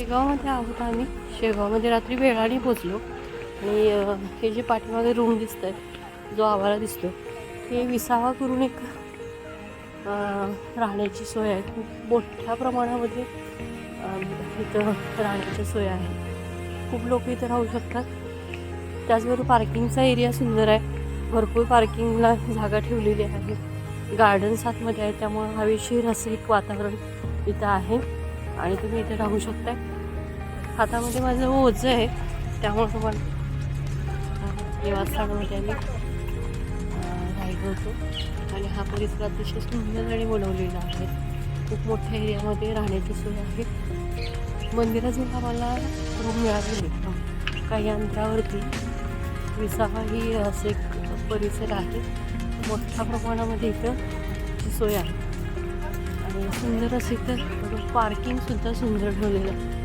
शेगावमध्ये आहोत आम्ही. शेगावमध्ये रात्री वेळाने पोचलो आणि हे जे पाठीमागे रूम दिसतं आहे, जो आवारा दिसतो, हे विसावा करून एक राहण्याची सोय आहे. खूप मोठ्या प्रमाणामध्ये इथं राहण्याची सोय आहे. खूप लोक इथं राहू शकतात. त्याचबरोबर पार्किंगचा एरिया सुंदर आहे. भरपूर पार्किंगला जागा ठेवलेली आहे. गार्डन्स आतमध्ये आहे, त्यामुळं हवेशीर असं एक वातावरण इथं आहे आणि तुम्ही इथे राहू शकताय. हातामध्ये माझं ओझं आहे, त्यामुळे तुम्हाला निवासस्थानामध्ये आम्ही राहिलो होतो आणि हा परिसर अतिशय सुंदर आणि बनवलेला आहे. खूप मोठ्या एरियामध्ये राहण्याची सोय आहे. मंदिराजवळ आम्हाला रूम मिळालेली काही अंतरावरती. विसावा ही असे एक परिसर आहे. मोठ्या प्रमाणामध्ये इथं सोय आहे आणि सुंदर असं इथं पार्किंगसुद्धा सुंदर ठेवलेलं आहे.